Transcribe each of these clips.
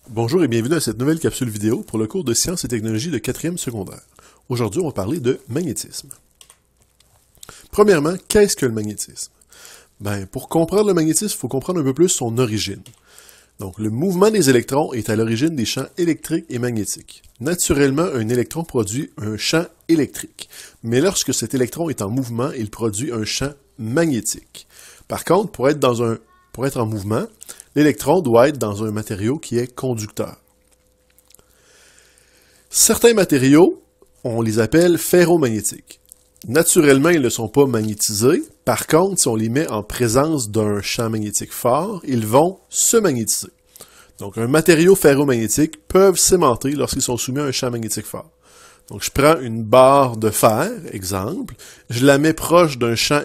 Bonjour et bienvenue à cette nouvelle capsule vidéo pour le cours de sciences et technologies de 4e secondaire. Aujourd'hui, on va parler de magnétisme. Premièrement, qu'est-ce que le magnétisme? Pour comprendre le magnétisme, il faut comprendre un peu plus son origine. Donc, le mouvement des électrons est à l'origine des champs électriques et magnétiques. Naturellement, un électron produit un champ électrique, mais lorsque cet électron est en mouvement, il produit un champ magnétique. Par contre, pour être en mouvement, l'électron doit être dans un matériau qui est conducteur. Certains matériaux, on les appelle ferromagnétiques. Naturellement, ils ne sont pas magnétisés. Par contre, si on les met en présence d'un champ magnétique fort, ils vont se magnétiser. Donc, un matériau ferromagnétique peuvent s'aimanter lorsqu'ils sont soumis à un champ magnétique fort. Donc, je prends une barre de fer, exemple, je la mets proche d'un champ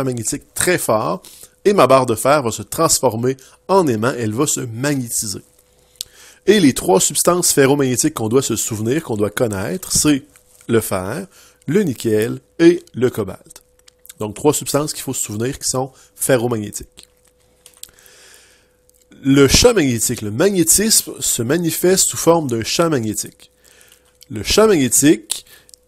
magnétique très fort, et ma barre de fer va se transformer en aimant, elle va se magnétiser. Et les trois substances ferromagnétiques qu'on doit se souvenir, qu'on doit connaître, c'est le fer, le nickel et le cobalt. Donc, trois substances qu'il faut se souvenir qui sont ferromagnétiques. Le champ magnétique, le magnétisme se manifeste sous forme d'un champ magnétique. Le champ magnétique,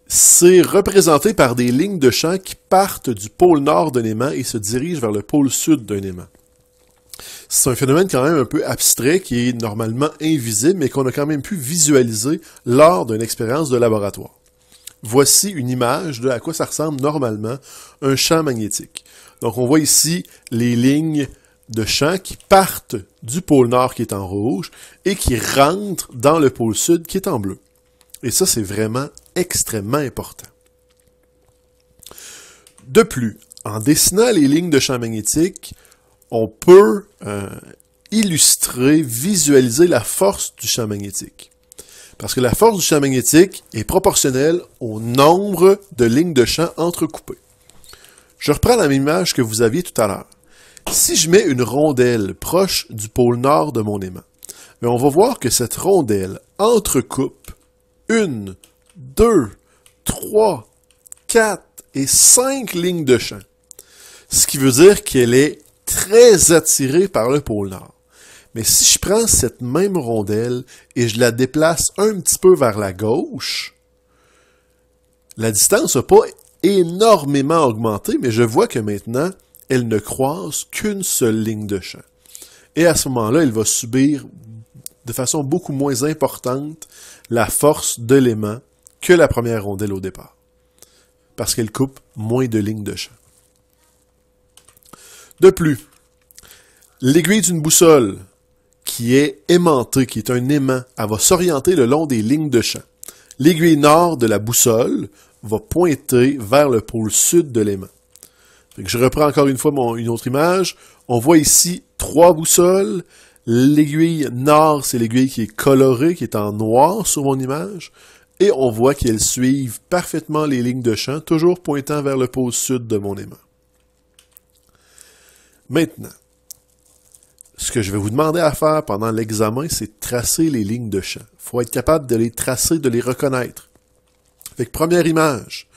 c'est représenté par des lignes de champ qui partent du pôle nord d'un aimant et se dirigent vers le pôle sud d'un aimant. C'est un phénomène quand même un peu abstrait qui est normalement invisible, mais qu'on a quand même pu visualiser lors d'une expérience de laboratoire. Voici une image de à quoi ça ressemble normalement un champ magnétique. Donc on voit ici les lignes de champ qui partent du pôle nord qui est en rouge et qui rentrent dans le pôle sud qui est en bleu. Et ça, c'est vraiment extrêmement important. De plus, en dessinant les lignes de champ magnétique, on peut illustrer, visualiser la force du champ magnétique. Parce que la force du champ magnétique est proportionnelle au nombre de lignes de champ entrecoupées. Je reprends la même image que vous aviez tout à l'heure. Si je mets une rondelle proche du pôle nord de mon aimant, on va voir que cette rondelle entrecoupe 1, 2, 3, 4 et 5 lignes de champ. Ce qui veut dire qu'elle est très attirée par le pôle nord. Mais si je prends cette même rondelle et je la déplace un petit peu vers la gauche, la distance n'a pas énormément augmenté, mais je vois que maintenant, elle ne croise qu'une seule ligne de champ. Et à ce moment-là, elle va subir de façon beaucoup moins importante la force de l'aimant que la première rondelle au départ, parce qu'elle coupe moins de lignes de champ. De plus, l'aiguille d'une boussole qui est aimantée, qui est un aimant, elle va s'orienter le long des lignes de champ. L'aiguille nord de la boussole va pointer vers le pôle sud de l'aimant. Je reprends encore une fois une autre image. On voit ici 3 boussoles. L'aiguille nord, c'est l'aiguille qui est colorée, qui est en noir sur mon image. Et on voit qu'elles suivent parfaitement les lignes de champ, toujours pointant vers le pôle sud de mon aimant. Maintenant, ce que je vais vous demander à faire pendant l'examen, c'est de tracer les lignes de champ. Il faut être capable de les tracer, de les reconnaître. Fait que première image.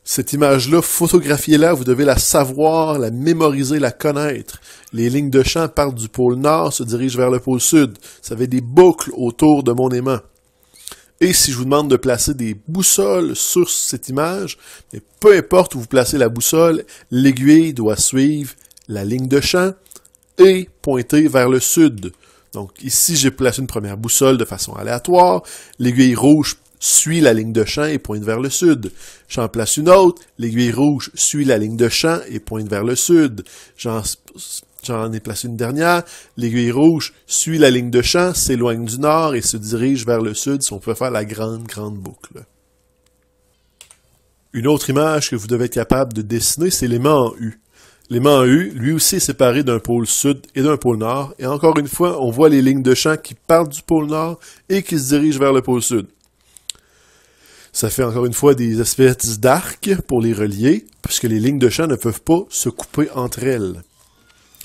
Cette image-là, photographiez-la, vous devez la savoir, la mémoriser, la connaître. Les lignes de champ partent du pôle nord, se dirigent vers le pôle sud. Ça fait des boucles autour de mon aimant. Et si je vous demande de placer des boussoles sur cette image, mais peu importe où vous placez la boussole, l'aiguille doit suivre la ligne de champ et pointer vers le sud. Donc ici, j'ai placé une première boussole de façon aléatoire. L'aiguille rouge suit la ligne de champ et pointe vers le sud. J'en place une autre, l'aiguille rouge suit la ligne de champ et pointe vers le sud. J'en ai placé une dernière, l'aiguille rouge suit la ligne de champ, s'éloigne du nord et se dirige vers le sud, si on peut faire la grande boucle. Une autre image que vous devez être capable de dessiner, c'est l'aimant en U. L'aimant en U, lui aussi est séparé d'un pôle sud et d'un pôle nord, et encore une fois, on voit les lignes de champ qui partent du pôle nord et qui se dirigent vers le pôle sud. Ça fait encore une fois des espèces d'arcs pour les relier, puisque les lignes de champ ne peuvent pas se couper entre elles.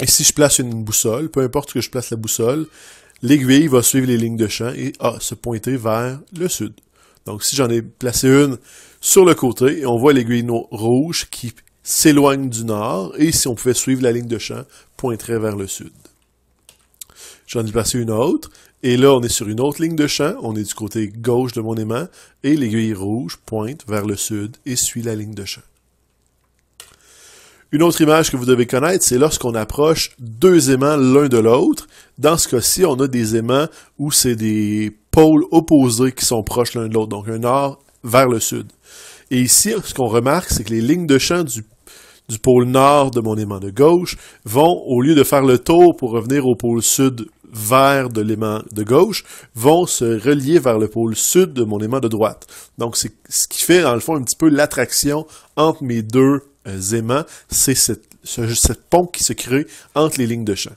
Et si je place une boussole, peu importe que je place la boussole, l'aiguille va suivre les lignes de champ et se pointer vers le sud. Donc si j'en ai placé une sur le côté, et on voit l'aiguille rouge qui s'éloigne du nord, et si on pouvait suivre la ligne de champ, pointerait vers le sud. j'en ai placé une autre, et là, on est sur une autre ligne de champ, on est du côté gauche de mon aimant, et l'aiguille rouge pointe vers le sud et suit la ligne de champ. Une autre image que vous devez connaître, c'est lorsqu'on approche deux aimants l'un de l'autre. Dans ce cas-ci, on a des aimants où c'est des pôles opposés qui sont proches l'un de l'autre, donc un nord vers le sud. Et ici, ce qu'on remarque, c'est que les lignes de champ du pôle nord de mon aimant de gauche vont, au lieu de faire le tour pour revenir au pôle sud vers de l'aimant de gauche, vont se relier vers le pôle sud de mon aimant de droite. Donc, c'est ce qui fait, dans le fond, un petit peu l'attraction entre mes deux aimants, c'est cette pont qui se crée entre les lignes de champ.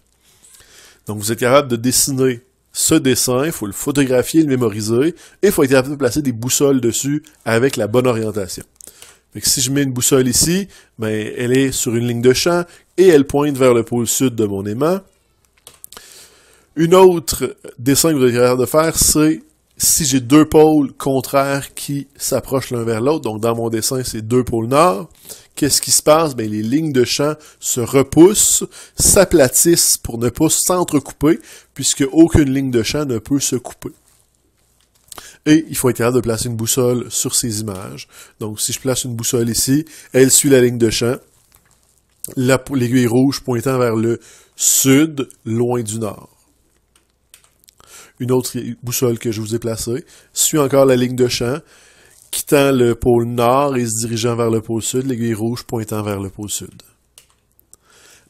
Donc, vous êtes capable de dessiner ce dessin, il faut le photographier, le mémoriser, et il faut être capable de placer des boussoles dessus avec la bonne orientation. Fait que si je mets une boussole ici, ben, elle est sur une ligne de champ, et elle pointe vers le pôle sud de mon aimant. Une autre dessin que vous êtes capable de faire, c'est si j'ai deux pôles contraires qui s'approchent l'un vers l'autre, donc dans mon dessin, c'est deux pôles nord, qu'est-ce qui se passe? Ben, les lignes de champ se repoussent, s'aplatissent pour ne pas s'entrecouper, puisque aucune ligne de champ ne peut se couper. Et il faut être capable de placer une boussole sur ces images. Donc, si je place une boussole ici, elle suit la ligne de champ, l'aiguille rouge pointant vers le sud, loin du nord. Une autre boussole que je vous ai placée suit encore la ligne de champ, quittant le pôle nord et se dirigeant vers le pôle sud, l'aiguille rouge pointant vers le pôle sud.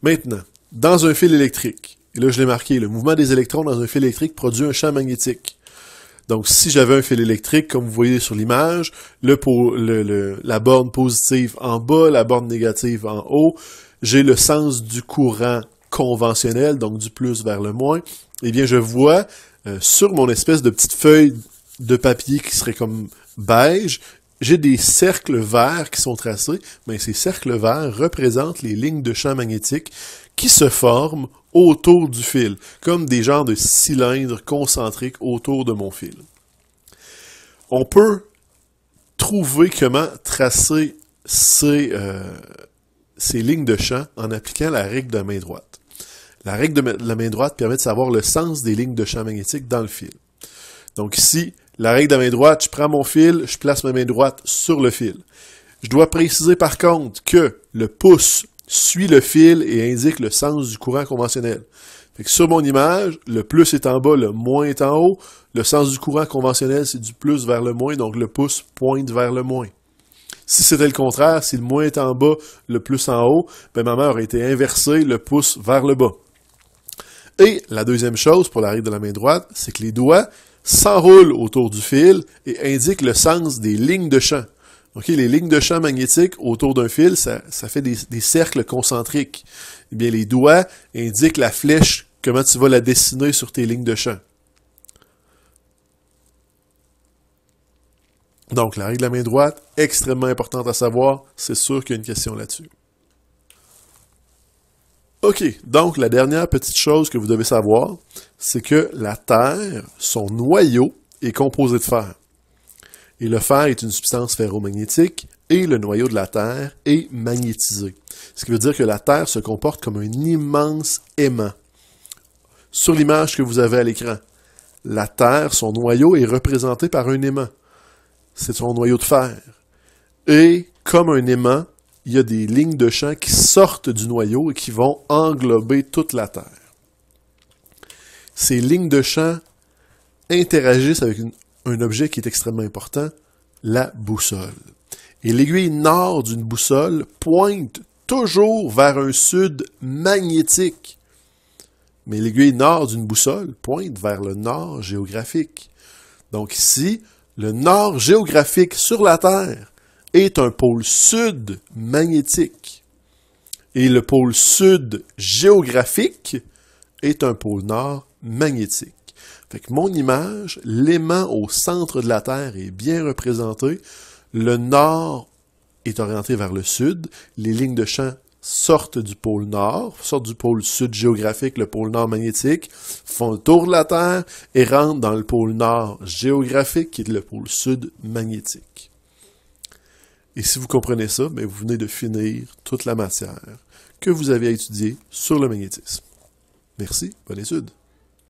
Maintenant, dans un fil électrique, et là je l'ai marqué, le mouvement des électrons dans un fil électrique produit un champ magnétique. Donc si j'avais un fil électrique, comme vous voyez sur l'image, la borne positive en bas, la borne négative en haut, j'ai le sens du courant conventionnel, donc du plus vers le moins, eh bien je vois sur mon espèce de petite feuille de papier qui serait comme beige, j'ai des cercles verts qui sont tracés, mais ces cercles verts représentent les lignes de champ magnétique qui se forment autour du fil, comme des genres de cylindres concentriques autour de mon fil. On peut trouver comment tracer ces lignes de champ en appliquant la règle de la main droite. La règle de la main droite permet de savoir le sens des lignes de champ magnétique dans le fil. Donc ici, la règle de la main droite, je prends mon fil, je place ma main droite sur le fil. Je dois préciser par contre que le pouce suit le fil et indique le sens du courant conventionnel. Fait que sur mon image, le plus est en bas, le moins est en haut. Le sens du courant conventionnel, c'est du plus vers le moins, donc le pouce pointe vers le moins. Si c'était le contraire, si le moins est en bas, le plus en haut, ben ma main aurait été inversée, le pouce vers le bas. Et la deuxième chose pour la règle de la main droite, c'est que les doigts s'enroulent autour du fil et indiquent le sens des lignes de champ. Okay, les lignes de champ magnétiques autour d'un fil, ça fait des cercles concentriques. Eh bien, les doigts indiquent la flèche, comment tu vas la dessiner sur tes lignes de champ. Donc, la règle de la main droite, extrêmement importante à savoir, c'est sûr qu'il y a une question là-dessus. OK, donc la dernière petite chose que vous devez savoir, c'est que la Terre, son noyau, est composé de fer. Et le fer est une substance ferromagnétique et le noyau de la Terre est magnétisé. Ce qui veut dire que la Terre se comporte comme un immense aimant. Sur l'image que vous avez à l'écran, la Terre, son noyau est représenté par un aimant. C'est son noyau de fer. Et comme un aimant, il y a des lignes de champ qui sortent du noyau et qui vont englober toute la Terre. Ces lignes de champ interagissent avec un objet qui est extrêmement important, la boussole. Et l'aiguille nord d'une boussole pointe toujours vers un sud magnétique. Mais l'aiguille nord d'une boussole pointe vers le nord géographique. Donc ici, le nord géographique sur la Terre est un pôle sud magnétique. Et le pôle sud géographique est un pôle nord magnétique. Fait que mon image, l'aimant au centre de la Terre est bien représenté. Le nord est orienté vers le sud. Les lignes de champ sortent du pôle nord, sortent du pôle sud géographique, le pôle nord magnétique, font le tour de la Terre et rentrent dans le pôle nord géographique, qui est le pôle sud magnétique. Et si vous comprenez ça, bien, vous venez de finir toute la matière que vous avez à étudier sur le magnétisme. Merci, bonne étude.